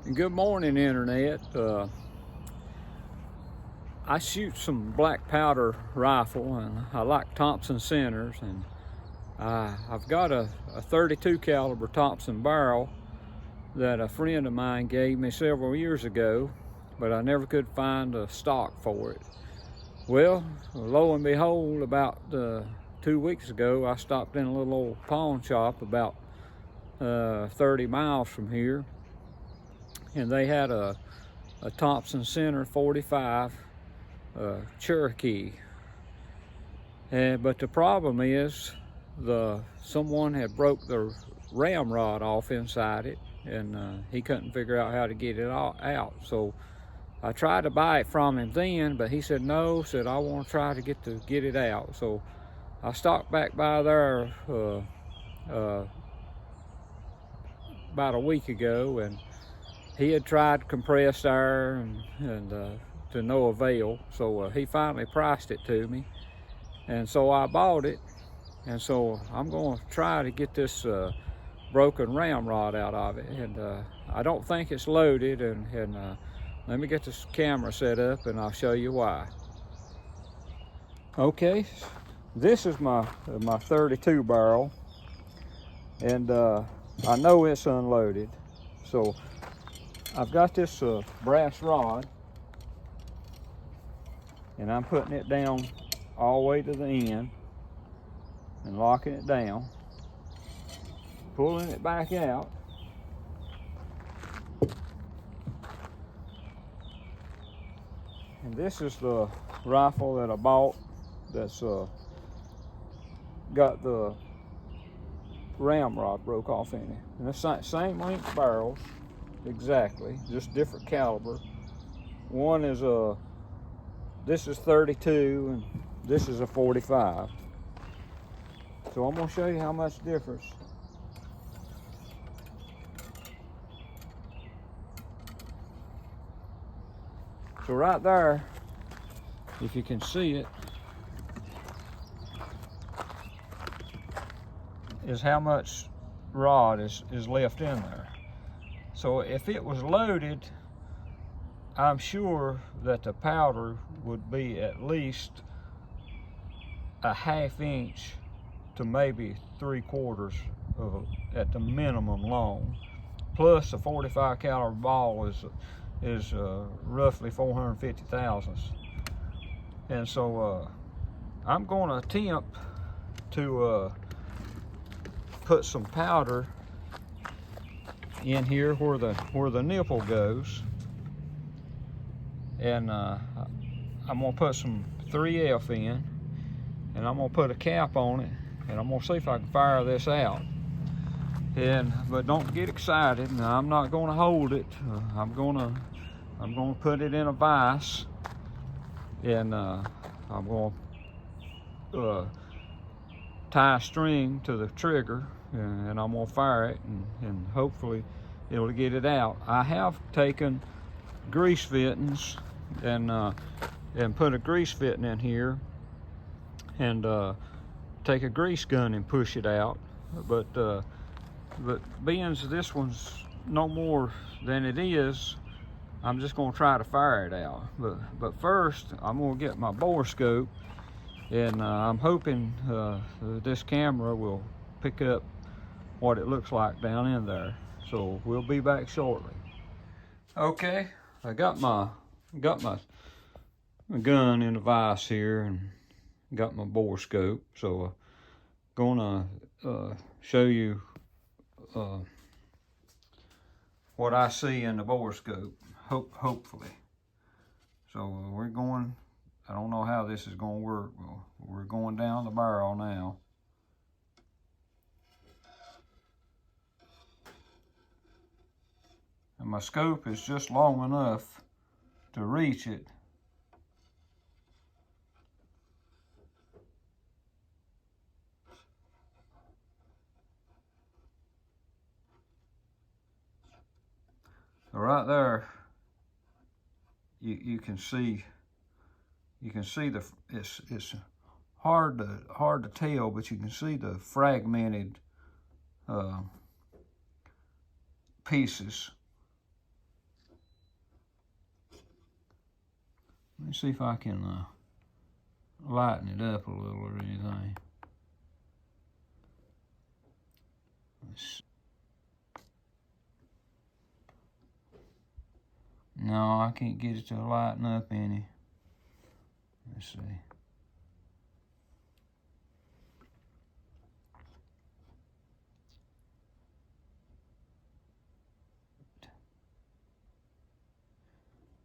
Good morning, Internet. I shoot some black powder rifle, and I like Thompson Centers, and I've got a 32 caliber Thompson barrel that a friend of mine gave me several years ago, but I never could find a stock for it. Well, lo and behold, about 2 weeks ago, I stopped in a little old pawn shop about 30 miles from here, and they had a Thompson Center 45 Cherokee. But the problem is someone had broke the ramrod off inside it, and he couldn't figure out how to get it out. So I tried to buy it from him then, but he said no, said I want to try to get it out. So I stopped back by there about a week ago, and he had tried compressed air and to no avail. So he finally priced it to me, and so I bought it. And so I'm going to try to get this broken ramrod out of it, and I don't think it's loaded. And let me get this camera set up, and I'll show you why. Okay, this is my 32 barrel, and I know it's unloaded. So I've got this brass rod, and I'm putting it down all the way to the end and locking it down, pulling it back out, and this is the rifle that I bought that's got the ramrod broke off in it. And the same length barrels, exactly, just different caliber. One is this is 32 and this is a 45. So I'm gonna show you how much difference. So right there, if you can see it, is how much rod is left in there. So if it was loaded, I'm sure that the powder would be at least a ½ inch to maybe 3/4 of at the minimum long. Plus a 45 caliber ball is roughly 450 thousandths. And so I'm going to attempt to put some powder in here where the nipple goes, and I'm gonna put some 3F in, and I'm gonna put a cap on it, and I'm gonna see if I can fire this out. But don't get excited. Now, I'm not gonna hold it. I'm gonna put it in a vise, and I'm gonna tie a string to the trigger, and I'm gonna fire it, and hopefully it'll get it out. I have taken grease fittings and put a grease fitting in here, and take a grease gun and push it out. But being as this one's no more than it is, I'm just gonna try to fire it out. But first, I'm gonna get my bore scope, and I'm hoping this camera will pick up what it looks like down in there. So we'll be back shortly. Okay, I got my gun in the vise here, and got my bore scope. So gonna show you what I see in the bore scope, hopefully. So we're going, I don't know how this is going to work. Well, we're going down the barrel now. And my scope is just long enough to reach it. So right there, you can see it's hard to tell, but you can see the fragmented pieces me see if I can lighten it up a little or anything. No, I can't get it to lighten up any. Let's see.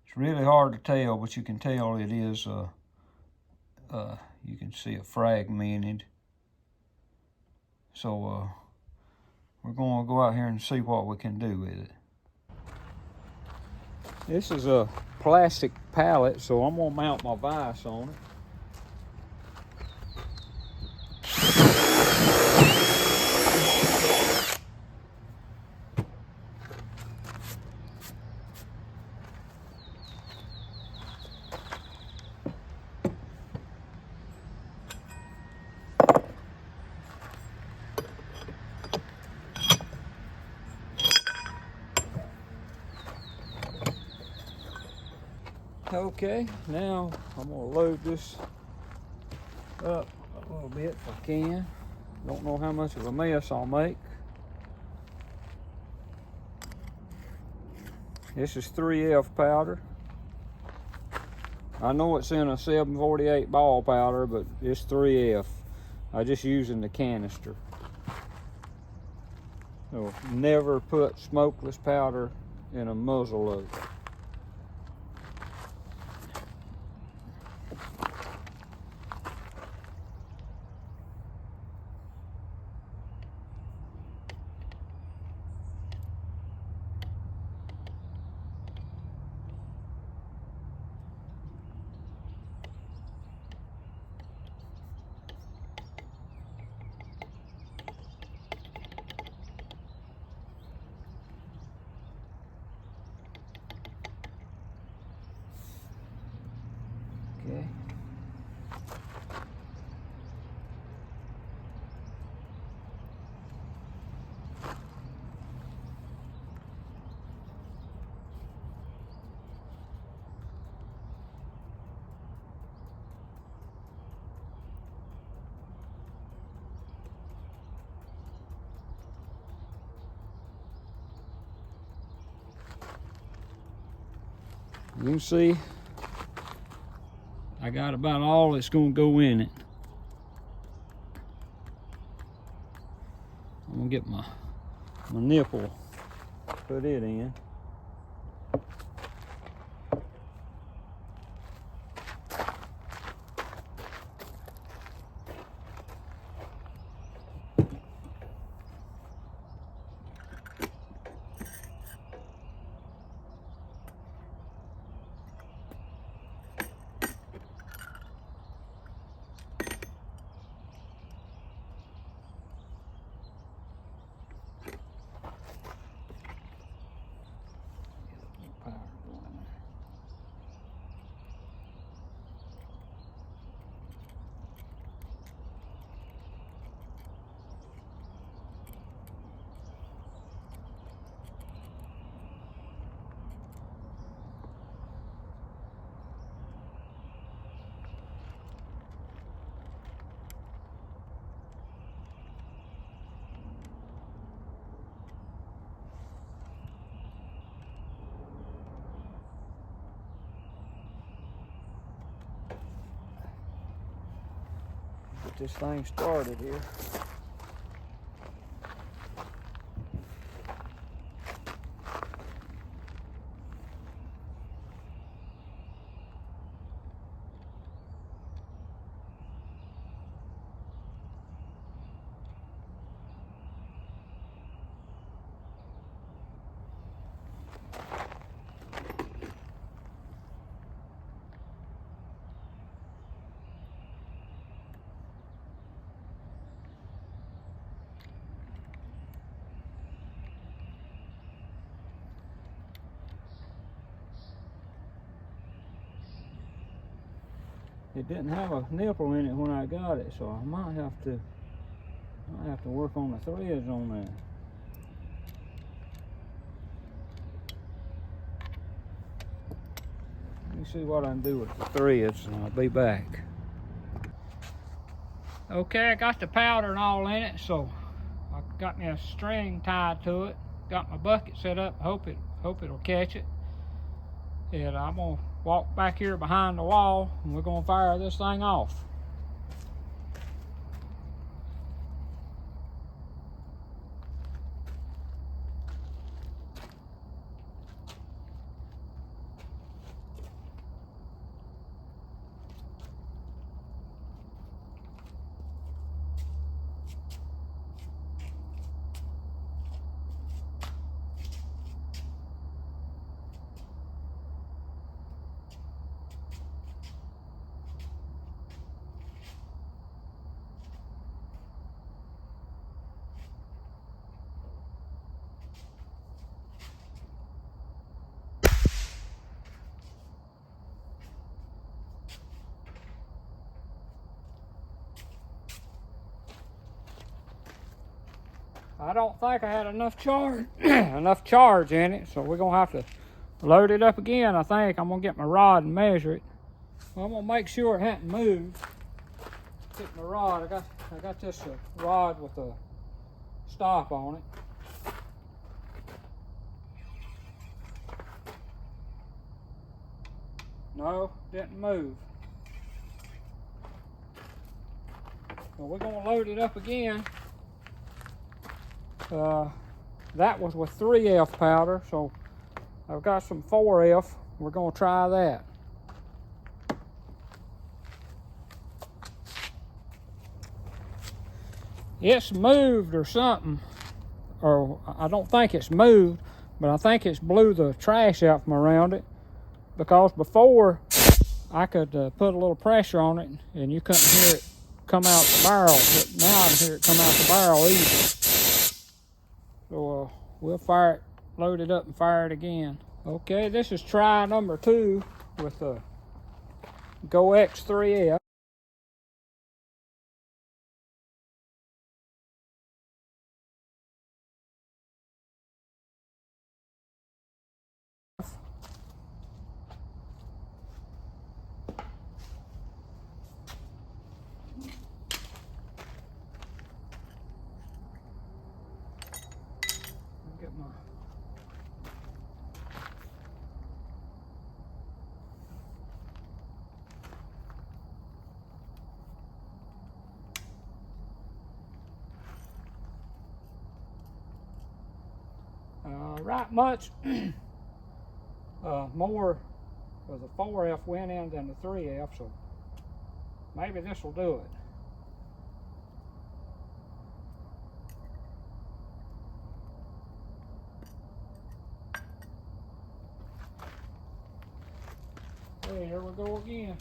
It's really hard to tell, but you can tell it is, you can see it fragmented. So we're going to go out here and see what we can do with it. This is a plastic pallet, so I'm going to mount my vise on it. Okay, now I'm gonna load this up a little bit if I can. Don't know how much of a mess I'll make. This is 3F powder. I know it's in a 748 ball powder, but it's 3F. I'm just using the canister. So never put smokeless powder in a muzzle loader. Okay. You can see I got about all that's going to go in it. I'm going to get my nipple, put it in. Get this thing started here. It didn't have a nipple in it when I got it, so I might have to work on the threads on that. Let me me see what I can do with the threads and I'll be back. Okay, I got the powder and all in it, so I got me a string tied to it. Got my bucket set up, hope it'll catch it. And I'm gonna walk back here behind the wall and we're gonna fire this thing off. I don't think I had enough charge in it, so we're gonna have to load it up again. I think I'm gonna get my rod and measure it. Well, I'm gonna make sure it hadn't moved. Get my rod. I got this rod with a stop on it. No, didn't move. So we're gonna load it up again. That was with 3F powder, so I've got some 4F. We're gonna try that. It's moved or something, or I don't think it's moved, but I think it's blew the trash out from around it, because before I could put a little pressure on it and you couldn't hear it come out the barrel, but now I can hear it come out the barrel easy. So we'll fire it, load it up and fire it again. Okay, this is try number 2 with the Go X3F. Get my right much more with the 4F went in than the 3F, so maybe this will do it. Hey, here we go again.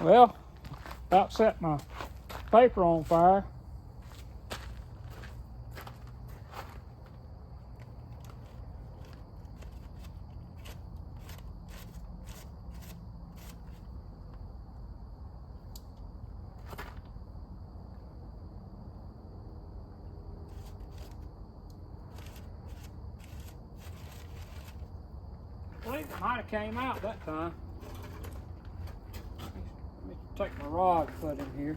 Well, about set my paper on fire. I think it might have came out that time. Let me take my rod and put in here.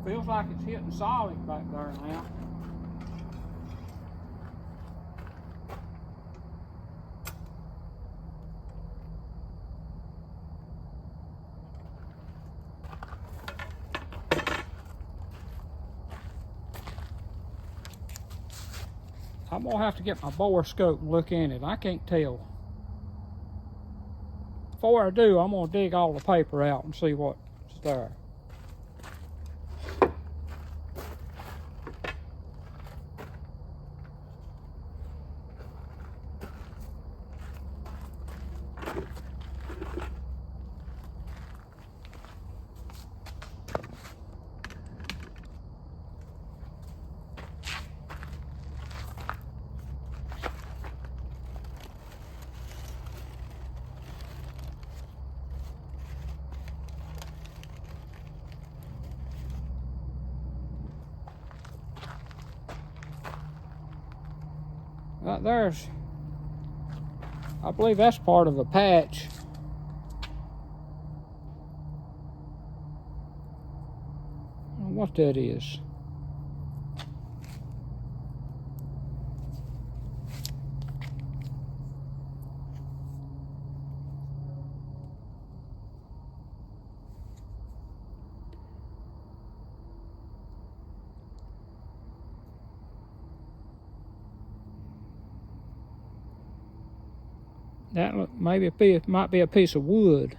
Feels like it's hitting solid back there now. I'm gonna have to get my bore scope and look in it. I can't tell. before I do, I'm gonna dig all the paper out and see what's there. Right there's, I believe that's part of a patch. I don't know what that is. That might be a piece of wood.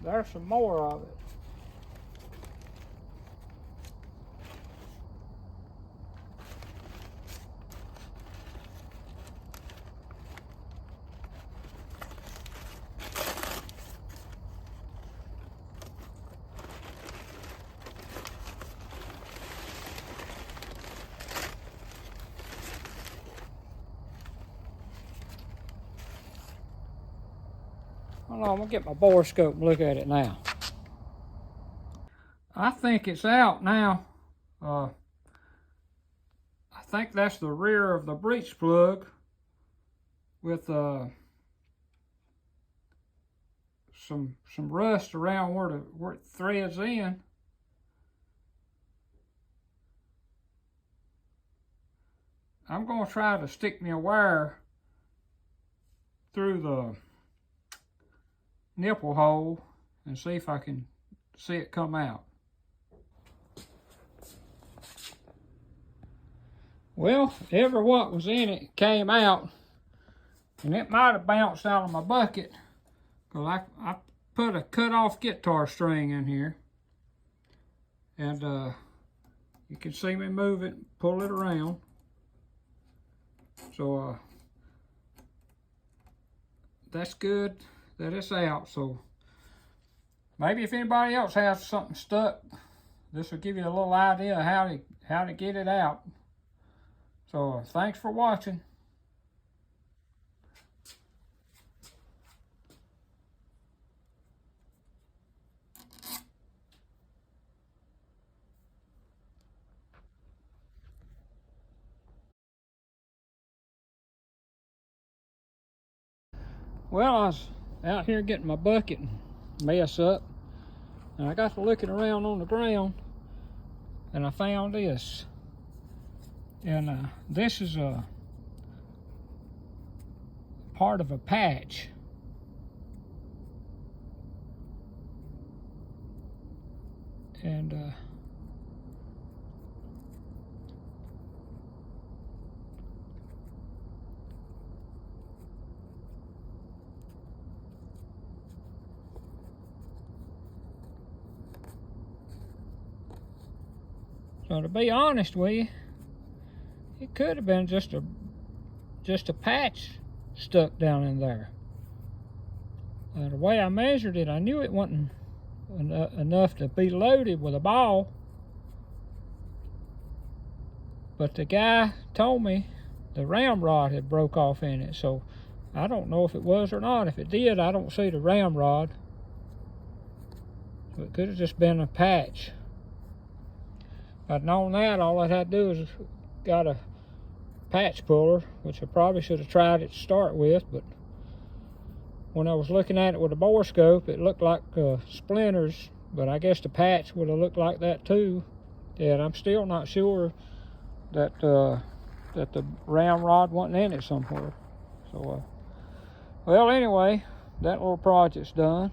There's some more of it. Hold on, I'm gonna get my bore scope and look at it now. I think it's out now. I think that's the rear of the breech plug with some rust around where it threads in. I'm gonna try to stick me a wire through the nipple hole and see if I can see it come out. Well, every what was in it came out, and it might have bounced out of my bucket because I put a cut off guitar string in here, and you can see me move it, pull it around. So that's good that it's out. So maybe if anybody else has something stuck, this will give you a little idea of how to get it out. So thanks for watching. Well, I was out here getting my bucket mess up, and I got to looking around on the ground, and I found this. And this is a part of a patch. And so to be honest with you, it could have been just a patch stuck down in there. The way I measured it, I knew it wasn't enough to be loaded with a ball. But the guy told me the ramrod had broke off in it, so I don't know if it was or not. If it did, I don't see the ramrod. So it could have just been a patch. If I'd known that, all I'd had to do is got a patch puller, which I probably should have tried it to start with, but when I was looking at it with a bore scope, it looked like splinters, but I guess the patch would have looked like that too. And I'm still not sure that that the ramrod wasn't in it somewhere. So, well, anyway, that little project's done.